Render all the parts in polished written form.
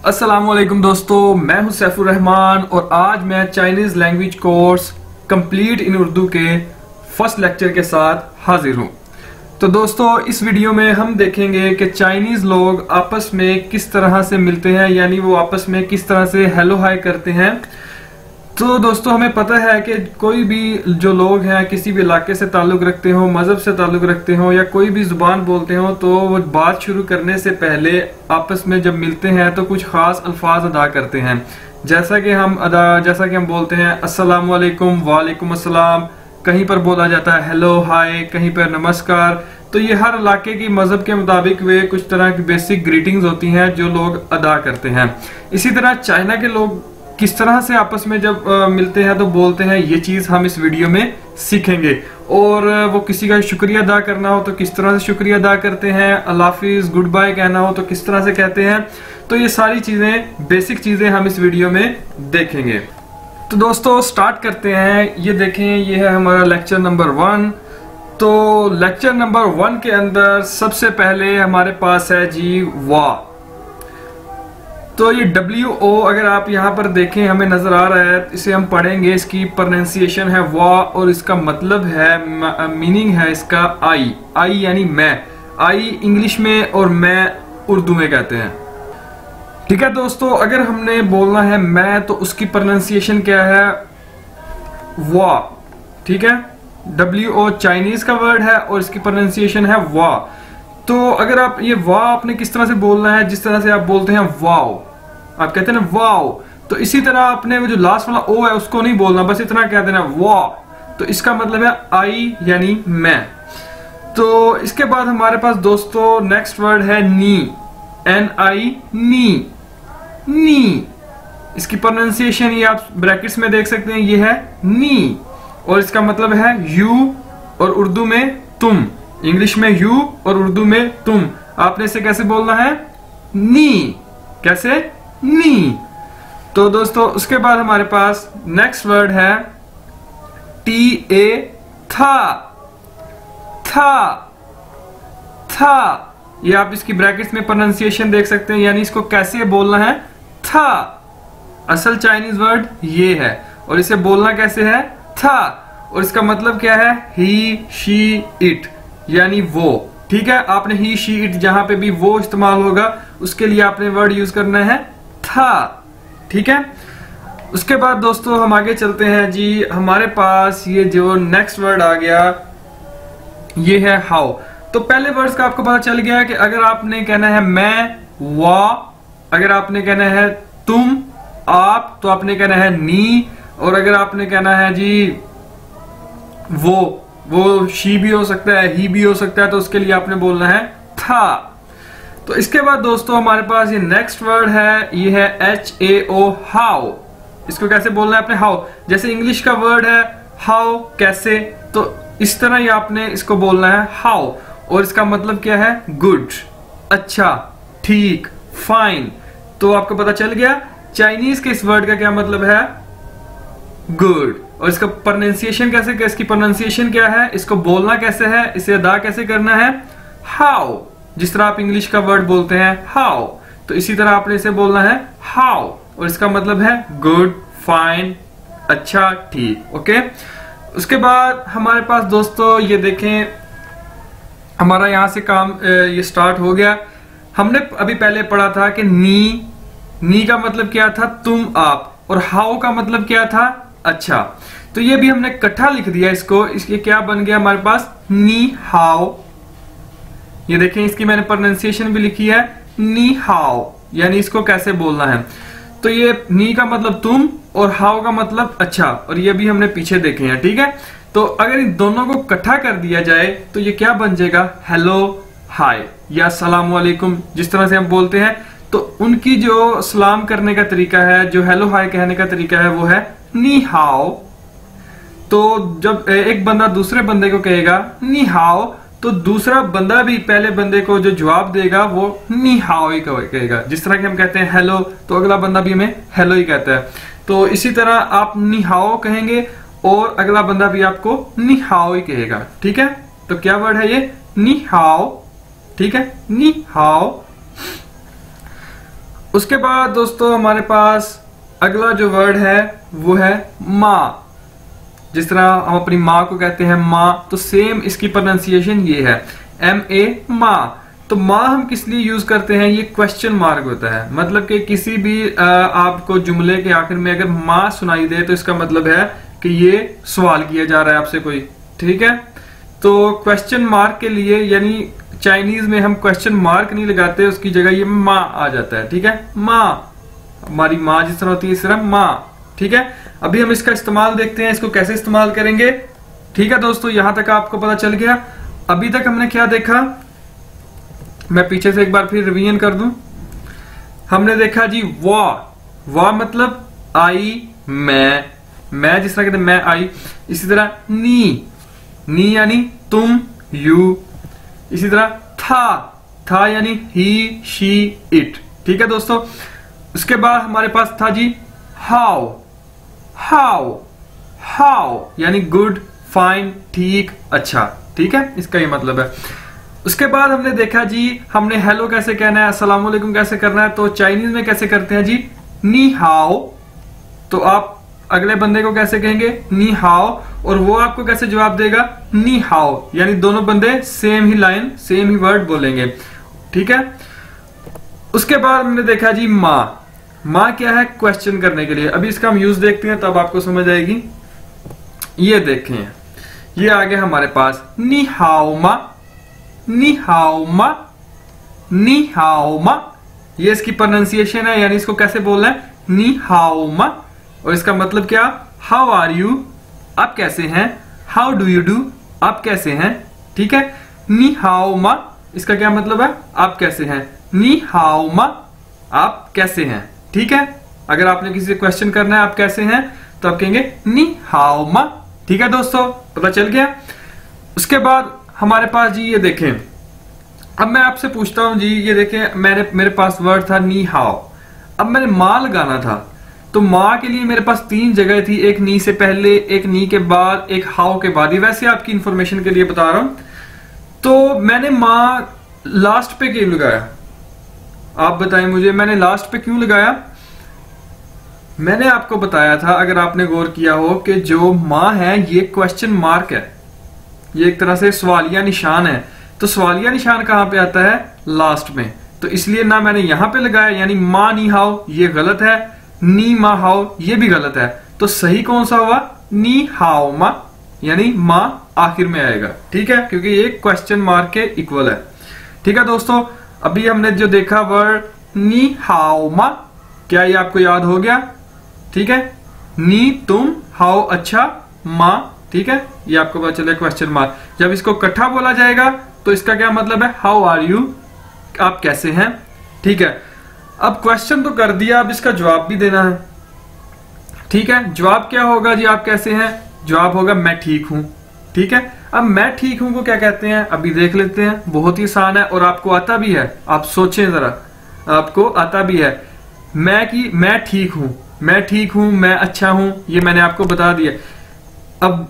अस्सलामुअलैकुम दोस्तों, मैं हूं सैफुर रहमान और आज मैं Chinese language course complete in Urdu के फर्स्ट लेक्चर के साथ हाजिर हूं। तो दोस्तों, इस वीडियो में हम देखेंगे कि चाइनीज लोग आपस में किस तरह से मिलते हैं, यानी वो आपस में किस तरह से हेलो हाय करते हैं। तो दोस्तों, हमें पता है कि कोई भी जो लोग हैं किसी भी इलाके से ताल्लुक रखते हो, मजहब से ताल्लुक रखते हो या कोई भी जुबान बोलते हो, तो वो बात शुरू करने से पहले आपस में जब मिलते हैं तो कुछ खास अल्फाज अदा करते हैं। जैसा कि हम बोलते हैं अस्सलाम वालेकुम, वालेकुम अस्सलाम, कहीं पर बोला जाता है हेलो हाय, कहीं पर नमस्कार। तो ये हर इलाके की मजहब के मुताबिक वे कुछ तरह की बेसिक ग्रीटिंग्स होती हैं जो लोग अदा करते हैं। इसी तरह चाइना के लोग किस तरह से आपस में जब मिलते हैं तो बोलते हैं, ये चीज हम इस वीडियो में सीखेंगे। और वो किसी का शुक्रिया अदा करना हो तो किस तरह से शुक्रिया अदा करते हैं, अल्लाह हाफिज, गुड बाय कहना हो तो किस तरह से कहते हैं। तो ये सारी चीजें, बेसिक चीजें हम इस वीडियो में देखेंगे। तो दोस्तों, स्टार्ट करते हैं। ये देखें, ये है हमारा लेक्चर नंबर 1। तो लेक्चर नंबर 1 के अंदर सबसे पहले हमारे पास है जी वाह। तो ये WO अगर आप यहाँ पर देखें, हमें नजर आ रहा है, इसे हम पढ़ेंगे। इसकी प्रोनाउंसिएशन है वाह और इसका मतलब है, मीनिंग है इसका आई यानी मैं। आई इंग्लिश में और मैं उर्दू में कहते हैं। ठीक है दोस्तों, अगर हमने बोलना है मैं तो उसकी प्रोनाउंसिएशन क्या है, वाह। ठीक है, WO चाइनीज का वर्ड है और इसकी प्रोनाउंसिएशन है वाह। तो अगर आप ये वाह आपने किस तरह से बोलना है, जिस तरह से आप बोलते हैं वाओ, आप कहते हैं ना वाओ, तो इसी तरह आपने वो जो लास्ट वाला ओ है उसको नहीं बोलना, बस इतना कह देना वाह। तो इसका मतलब है आई यानी मैं। तो इसके बाद हमारे पास दोस्तों नेक्स्ट वर्ड है नी, NI, नी। इसकी प्रोनाउंसिएशन ये आप ब्रैकेट्स में देख सकते हैं, ये है नी और इसका मतलब है यू और उर्दू में तुम। इंग्लिश में यू और उर्दू में तुम। आपने इसे कैसे बोलना है, नी। कैसे, नी। तो दोस्तों, उसके बाद हमारे पास नेक्स्ट वर्ड है TA, था। ये आप इसकी ब्रैकेट्स में प्रोनाउंसिएशन देख सकते हैं, यानी इसको कैसे बोलना है, था। असल चाइनीज वर्ड ये है और इसे बोलना कैसे है, था। और इसका मतलब क्या है, ही, शी, इट, यानी वो। ठीक है, आपने ही, शी, इट जहां पे भी वो इस्तेमाल होगा उसके लिए आपने वर्ड यूज करना है था। ठीक है, उसके बाद दोस्तों हम आगे चलते हैं जी। हमारे पास ये जो नेक्स्ट वर्ड आ गया, ये है हाउ। तो पहले वर्ड्स का आपको पता चल गया कि अगर आपने कहना है मैं, वाह। अगर आपने कहना है तुम, आप, तो आपने कहना है नी। और अगर आपने कहना है जी वो शी भी हो सकता है, ही भी हो सकता है, तो उसके लिए आपने बोलना है था। तो इसके बाद दोस्तों हमारे पास ये नेक्स्ट वर्ड है, ये है HAO, हाउ। इसको कैसे बोलना है आपने, हाउ। जैसे इंग्लिश का वर्ड है हाउ, कैसे, तो इस तरह ही आपने इसको बोलना है हाउ। और इसका मतलब क्या है, गुड, अच्छा, ठीक, फाइन। तो आपको पता चल गया चाइनीज के इस वर्ड का क्या मतलब है, गुड। और इसका प्रोनाउंसिएशन कैसे, इसकी प्रोनाउंसिएशन क्या है, इसको बोलना कैसे है, इसे अदा कैसे करना है, हाउ। जिस तरह आप इंग्लिश का वर्ड बोलते हैं हाउ, तो इसी तरह आपने इसे बोलना है हाउ। और इसका मतलब है गुड, फाइन, अच्छा, ठीक। ओके, उसके बाद हमारे पास दोस्तों ये देखें, हमारा यहां से काम ये स्टार्ट हो गया। हमने अभी पहले पढ़ा था कि नी का मतलब क्या था, तुम, आप। और हाउ का मतलब क्या था, अच्छा। तो ये भी हमने इकट्ठा लिख दिया इसको। इसके क्या बन गया हमारे पास, नी हाउ। ये देखें, इसकी मैंने प्रोनाउंसिएशन भी लिखी है, नी हाउ, यानी इसको कैसे बोलना है। तो ये नी का मतलब तुम और हाउ का मतलब अच्छा, और ये भी हमने पीछे देखे हैं। ठीक है, तो अगर इन दोनों को इकट्ठा कर दिया जाए तो ये क्या बन जाएगा, हेलो हाय या सलाम वालेकुम, जिस तरह से हम बोलते हैं। तो उनकी जो सलाम करने का तरीका है, जो हेलो हाय कहने का तरीका है, वो है नी हाओ। तो जब एक बंदा दूसरे बंदे को कहेगा नी हाओ, तो दूसरा बंदा भी पहले बंदे को जो जवाब देगा वो नी हाओ ही कहेगा। जिस तरह कि हम कहते हैं हेलो, तो अगला बंदा भी हमें हेलो ही कहता है। तो इसी तरह आप नी हाओ कहेंगे और अगला बंदा भी आपको नी हाओ ही कहेगा। ठीक है, तो क्या वर्ड है ये, नी हाओ। ठीक है, नी हाओ। उसके बाद दोस्तों हमारे पास अगला जो वर्ड है वो है माँ। जिस तरह हम अपनी माँ को कहते हैं माँ, तो सेम इसकी प्रोनाउंसिएशन ये है MA माँ। तो माँ हम किस लिए यूज करते हैं, ये क्वेश्चन मार्क होता है। मतलब कि किसी भी आपको जुमले के आखिर में अगर माँ सुनाई दे तो इसका मतलब है कि ये सवाल किया जा रहा है आपसे कोई, ठीक है। तो क्वेश्चन मार्क के लिए यानी चाइनीज में हम क्वेश्चन मार्क नहीं लगाते, उसकी जगह ये माँ आ जाता है, ठीक है। माँ, हमारी माँ जिस तरह होती है इस तरह माँ, ठीक है। अभी हम इसका इस्तेमाल देखते हैं, इसको कैसे इस्तेमाल करेंगे, ठीक है दोस्तों। यहां तक आपको पता चल गया। अभी तक हमने क्या देखा, मैं पीछे से एक बार फिर रिवीजन कर दूं। हमने देखा जी वाह मतलब आई, मैं जिस तरह कहते हैं मैं आई। इसी तरह नी यानी तुम यू। इसी तरह था यानी ही शी इट, ठीक है दोस्तों। उसके बाद हमारे पास था जी हाउ यानी गुड, फाइन, ठीक, अच्छा, ठीक है, इसका ये मतलब है। उसके बाद हमने देखा जी हमने हेलो कैसे कहना है, अस्सलाम वालेकुम कैसे करना है। तो चाइनीज में कैसे करते हैं जी नी हाओ। तो आप अगले बंदे को कैसे कहेंगे नी हाओ, और वो आपको कैसे जवाब देगा नी हाओ, यानी दोनों बंदे सेम ही लाइन सेम ही वर्ड बोलेंगे, ठीक है। उसके बाद हमने देखा जी माँ क्या है, क्वेश्चन करने के लिए। अभी इसका हम यूज देखते हैं तब आपको समझ आएगी। ये देखें, ये आ गया हमारे पास नी हाओ मा, ये इसकी प्रोनाउंसिएशन है, यानी इसको कैसे बोलना है नी हाओ मा। और इसका मतलब क्या, हाउ आर यू, आप कैसे हैं, हाउ डू यू डू, आप कैसे हैं, ठीक है। नी हाओ मा, इसका क्या मतलब है, आप कैसे हैं। नी हाओ मा, आप कैसे हैं, ठीक है। अगर आपने किसी से क्वेश्चन करना है आप कैसे हैं, तो आप कहेंगे नी हाओ मा, ठीक है दोस्तों, पता चल गया। उसके बाद हमारे पास जी ये देखें, अब मैं आपसे पूछता हूं जी, ये देखें मेरे पास वर्ड था नी हाओ। अब मैंने माँ लगाना था, तो माँ के लिए मेरे पास 3 जगह थी, एक नी से पहले, एक नी के बाद, एक हाउ के बाद। ये वैसे आपकी इंफॉर्मेशन के लिए बता रहा हूं। तो मैंने माँ लास्ट पे क्यों लगाया, आप बताएं मुझे, मैंने लास्ट पे क्यों लगाया। मैंने आपको बताया था, अगर आपने गौर किया हो, कि जो माँ है ये क्वेश्चन मार्क है, ये एक तरह से सवालिया निशान है। तो सवालिया निशान कहां पे आता है, लास्ट में। तो इसलिए ना मैंने यहां पे लगाया, यानी मा नी हाओ ये गलत है, नी मा हाओ ये भी गलत है। तो सही कौन सा हुआ, नी हाओ मा, यानी माँ आखिर में आएगा, ठीक है, क्योंकि ये क्वेश्चन मार्क के इक्वल है, ठीक है दोस्तों। अभी हमने जो देखा वर्ड नी हाओ मा, क्या ये आपको याद हो गया, ठीक है। नी तुम, हाओ अच्छा, माँ, ठीक है, ये आपको पता चले क्वेश्चन मार्क। जब इसको इकट्ठा बोला जाएगा तो इसका क्या मतलब है, हाउ आर यू, आप कैसे हैं, ठीक है। अब क्वेश्चन तो कर दिया, अब इसका जवाब भी देना है, ठीक है। जवाब क्या होगा जी, आप कैसे हैं, जवाब होगा मैं ठीक हूं, ठीक है। अब मैं ठीक हूं को क्या कहते हैं, अभी देख लेते हैं। बहुत ही आसान है और आपको आता भी है, आप सोचें जरा, आपको आता भी है। मैं ठीक हूं, मैं अच्छा हूं, ये मैंने आपको बता दिया। अब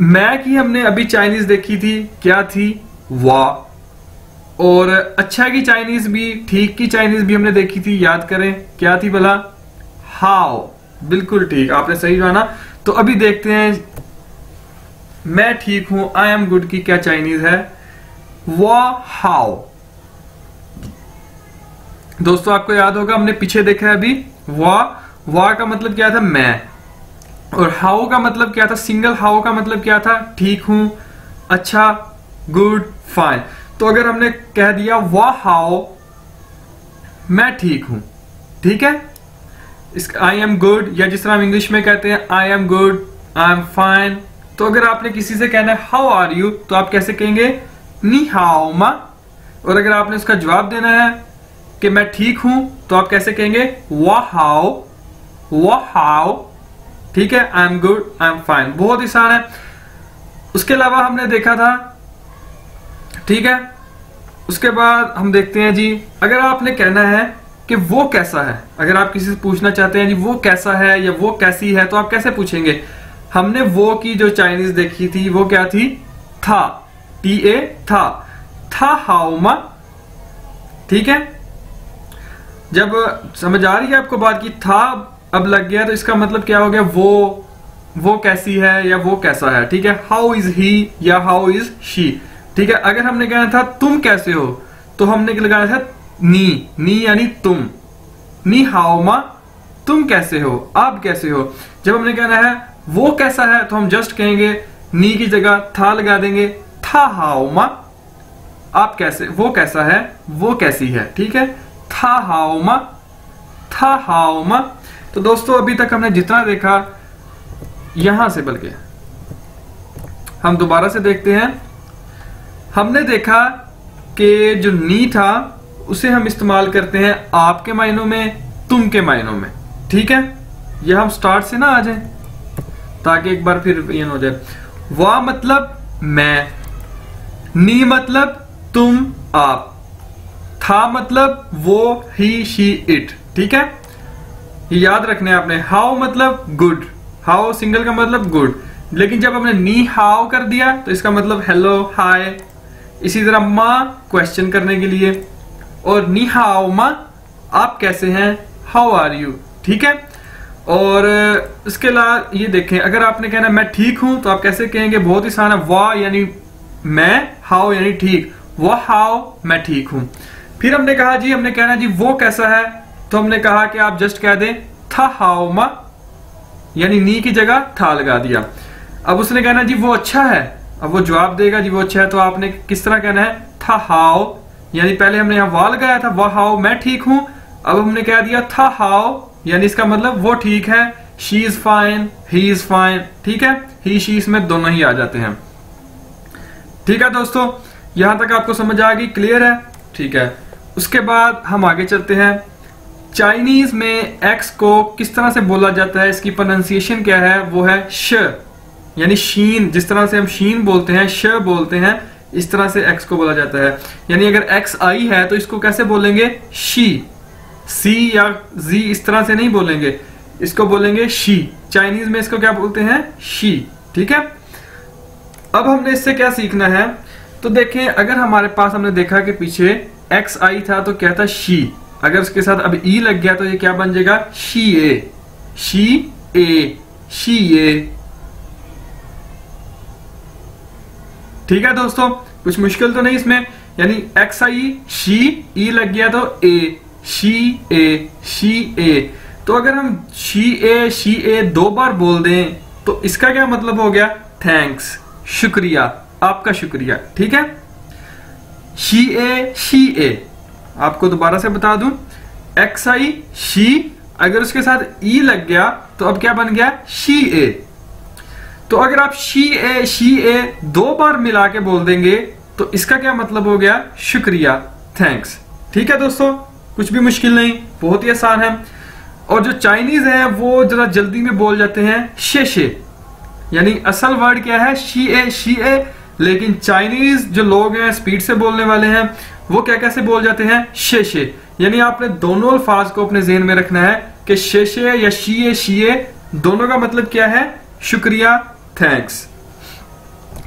मैं की हमने अभी चाइनीज देखी थी, क्या थी, वाह। और अच्छा की चाइनीज भी, ठीक की चाइनीज भी हमने देखी थी, याद करें क्या थी भला, हाउ, बिल्कुल ठीक, आपने सही जाना। तो अभी देखते हैं मैं ठीक हूं, आई एम गुड की क्या चाइनीज है, वाह हाउ। दोस्तों आपको याद होगा, हमने पीछे देखा है अभी, वाह का मतलब क्या था, मैं। और हाउ का मतलब क्या था, सिंगल हाउ का मतलब क्या था, ठीक हूं, अच्छा, गुड, फाइन। तो अगर हमने कह दिया वाह हाउ, मैं ठीक हूं, ठीक है। आई एम गुड, या जिस तरह हम इंग्लिश में कहते हैं I am good, I am fine. तो अगर आपने किसी से कहना है हाउ आर यू, तो आप कैसे कहेंगे, नी हाउ मा। और अगर आपने उसका जवाब देना है कि मैं ठीक हूं, तो आप कैसे कहेंगे, वाह हाउ, ठीक है, I am good, I am fine. बहुत ही आसान है। उसके अलावा हमने देखा था, ठीक है। उसके बाद हम देखते हैं जी, अगर आपने कहना है कि वो कैसा है, अगर आप किसी से पूछना चाहते हैं जी वो कैसा है या वो कैसी है, तो आप कैसे पूछेंगे। हमने वो की जो चाइनीज देखी थी वो क्या थी, था, TA, था हाउ मा, ठीक है। जब समझ आ रही है आपको बात की था अब लग गया तो इसका मतलब क्या हो गया, वो कैसी है या वो कैसा है, ठीक है। हाउ इज ही या हाउ इज शी, ठीक है। अगर हमने कहना था तुम कैसे हो तो हमने लगाना था नी यानी तुम, नी हाओ मा, तुम कैसे हो, आप कैसे हो। जब हमने कहना है वो कैसा है तो हम जस्ट कहेंगे नी की जगह था लगा देंगे, था हाओ मा, आप कैसे, वो कैसा है, वो कैसी है, ठीक है। था हाओ मा, था हाओ मा। तो दोस्तों अभी तक हमने जितना देखा, यहां से बल्कि हम दोबारा से देखते हैं। हमने देखा कि जो नी था उसे हम इस्तेमाल करते हैं आपके मायनों में, तुम के मायनों में, ठीक है। यह हम स्टार्ट से ना आ जाए ताकि एक बार फिर ये हो जाए। वाह मतलब मैं, नी मतलब तुम आप, था मतलब वो ही शी इट, ठीक है। ये याद रखना है आपने। हाउ मतलब गुड, हाउ सिंगल का मतलब गुड, लेकिन जब हमने नी हाउ कर दिया तो इसका मतलब हेलो हाय। इसी तरह माँ क्वेश्चन करने के लिए, और नी हाओ माँ आप कैसे हैं, हाउ आर यू, ठीक है। और इसके अलावा ये देखें, अगर आपने कहना मैं ठीक हूं तो आप कैसे कहेंगे, बहुत ही आसान है। वाह यानी मैं, हाउ यानी ठीक, वाह हाउ मैं ठीक हूं। फिर हमने कहा जी, हमने कहना जी वो कैसा है तो हमने कहा कि आप जस्ट कह दें था हाउ मा, यानी नी की जगह था लगा दिया। अब उसने कहना जी वो अच्छा है, अब वो जवाब देगा जी वो अच्छा है, तो आपने किस तरह कहना है, था हाउ, यानी पहले हमने यहां वाह लगाया था, वाह हाउ मैं ठीक हूं, अब हमने कह दिया था हाउ, यानी इसका मतलब वो ठीक है। She is fine, he is fine, ठीक है। ही शी इसमें दोनों ही आ जाते हैं, ठीक है दोस्तों। यहां तक आपको समझ आ गई, क्लियर है, ठीक है। उसके बाद हम आगे चलते हैं। चाइनीज में एक्स को किस तरह से बोला जाता है, इसकी प्रोनाउंसिएशन क्या है, वो है श, यानी शीन। जिस तरह से हम शीन बोलते हैं, श बोलते हैं, इस तरह से एक्स को बोला जाता है। यानी अगर एक्स आई है तो इसको कैसे बोलेंगे, शी, सी या जी इस तरह से नहीं बोलेंगे, इसको बोलेंगे शी। चाइनीज में इसको क्या बोलते हैं, शी, ठीक है। अब हमने इससे क्या सीखना है, तो देखें अगर हमारे पास हमने देखा कि पीछे एक्स आई था तो क्या था, शी। अगर उसके साथ अब ई लग गया तो ये क्या बन जाएगा, शी ए, शी ए, शी ए, ठीक है दोस्तों। कुछ मुश्किल तो नहीं इसमें, यानी एक्स आई शी, ई लग गया तो ए, शी ए, शी ए। तो अगर हम शी ए 2 बार बोल दें तो इसका क्या मतलब हो गया, थैंक्स, शुक्रिया, आपका शुक्रिया, ठीक है। शी ए, आपको दोबारा से बता दूं, एक्स आई शी, अगर उसके साथ ई लग गया तो अब क्या बन गया, शी ए। तो अगर आप शी ए 2 बार मिला के बोल देंगे तो इसका क्या मतलब हो गया, शुक्रिया, थैंक्स, ठीक है दोस्तों। कुछ भी मुश्किल नहीं, बहुत ही आसान है। और जो चाइनीज है वो जरा जल्दी में बोल जाते हैं शे, यानी असल वर्ड क्या है, शी ए, लेकिन चाइनीज जो लोग हैं, स्पीड से बोलने वाले हैं, वो क्या कैसे बोल जाते हैं, शे। यानी आपने दोनों अल्फाज को अपने ज़हन में रखना है कि शे या शी ए दोनों का मतलब क्या है, शुक्रिया, थैंक्स,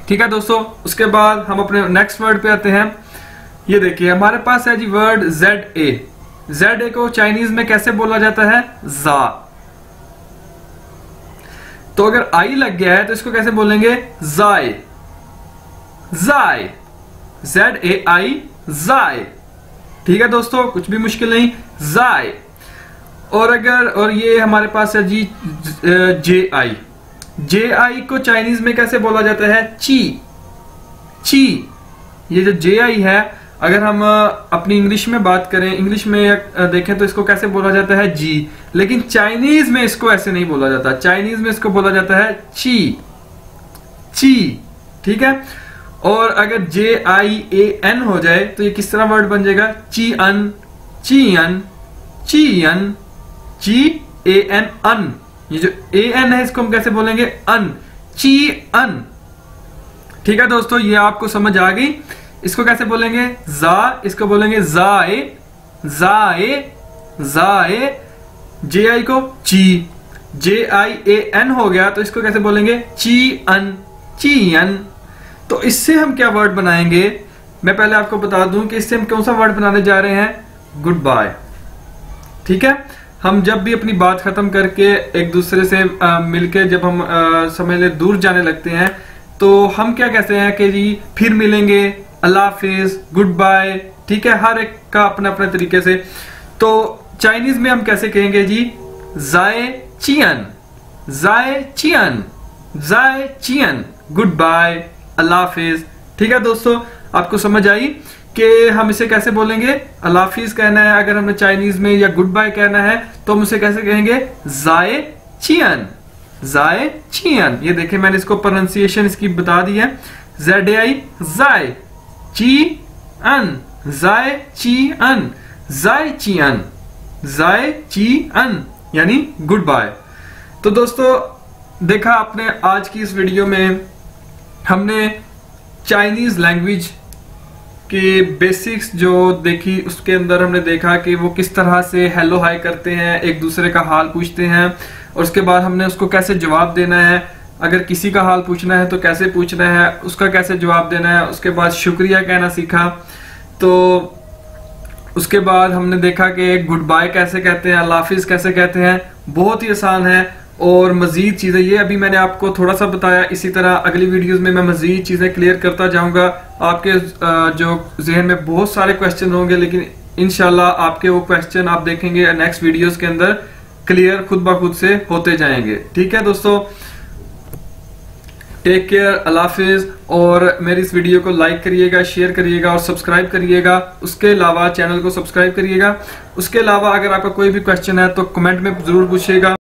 ठीक है दोस्तों। उसके बाद हम अपने नेक्स्ट वर्ड पे आते हैं। ये देखिए हमारे पास है जी वर्ड जेड ए को चाइनीज में कैसे बोला जाता है, जा। तो अगर आई लग गया है तो इसको कैसे बोलेंगे, जाए, जाए, ZAI, जाए, ठीक है दोस्तों। कुछ भी मुश्किल नहीं, जाए। और ये हमारे पास है जी JI को चाइनीज में कैसे बोला जाता है, ची। ये जो JI है, अगर हम अपनी इंग्लिश में बात करें, इंग्लिश में देखें तो इसको कैसे बोला जाता है, जी। लेकिन चाइनीज में इसको ऐसे नहीं बोला जाता, चाइनीज में इसको बोला जाता है ची, ठीक है। और अगर JIAN हो जाए तो ये किस तरह वर्ड बन जाएगा, चियन, GAN। ये जो AN है इसको हम कैसे बोलेंगे, अन, चियन, ठीक है दोस्तों। ये आपको समझ आ गई। इसको कैसे बोलेंगे, जा, इसको बोलेंगे जाए, JI को ची, JIAN हो गया तो इसको कैसे बोलेंगे, चियन। तो इससे हम क्या वर्ड बनाएंगे, मैं पहले आपको बता दूं कि इससे हम कौन सा वर्ड बनाने जा रहे हैं, गुड बाय। ठीक है, हम जब भी अपनी बात खत्म करके एक दूसरे से मिलके जब हम समझ ले दूर जाने लगते हैं तो हम क्या कहते हैं कि जी फिर मिलेंगे, अल्लाह हाफिज, गुड बाय। ठीक है, हर एक का अपने अपने तरीके से। तो चाइनीज में हम कैसे कहेंगे जी, जाए चियन, जाए चियन, जाए चियन, गुड बाय, अल्लाह हाफिज। ठीक है दोस्तों, आपको समझ आई कि हम इसे कैसे बोलेंगे। अल्लाह हाफिज कहना है अगर हमने चाइनीज में, या गुड बाय कहना है तो हम उसे कैसे कहेंगे, जाए चियन, जाए चियन। ये देखिए मैंने इसको प्रोनाउंसिएशन इसकी बता दी है, ZAI, जाए ची अन, जाए ची अन, जाए चियन, जाए ची अन, यानी गुड बाय। तो दोस्तों देखा आपने आज की इस वीडियो में हमने चाइनीज लैंग्वेज के बेसिक्स जो देखी, उसके अंदर हमने देखा कि वो किस तरह से हेलो हाय करते हैं, एक दूसरे का हाल पूछते हैं, और उसके बाद हमने उसको कैसे जवाब देना है, अगर किसी का हाल पूछना है तो कैसे पूछना है, उसका कैसे जवाब देना है। उसके बाद शुक्रिया कहना सीखा। तो उसके बाद हमने देखा कि गुड बाय कैसे कहते हैं, अल्लाह हाफिज कैसे कहते हैं, बहुत ही आसान है। और मजीद चीजें ये अभी मैंने आपको थोड़ा सा बताया, इसी तरह अगली वीडियोस में मैं मजीद चीजें क्लियर करता जाऊंगा। आपके जो जहन में बहुत सारे क्वेश्चन होंगे, लेकिन इंशाल्लाह आपके वो क्वेश्चन आप देखेंगे नेक्स्ट वीडियोस के अंदर क्लियर खुद ब खुद से होते जाएंगे। ठीक है दोस्तों, टेक केयर, अल्लाह हाफिज। और मेरी इस वीडियो को लाइक करिएगा, शेयर करिएगा और सब्सक्राइब करिएगा। उसके अलावा चैनल को सब्सक्राइब करिएगा। उसके अलावा अगर आपका कोई भी क्वेश्चन है तो कमेंट में जरूर पूछिएगा।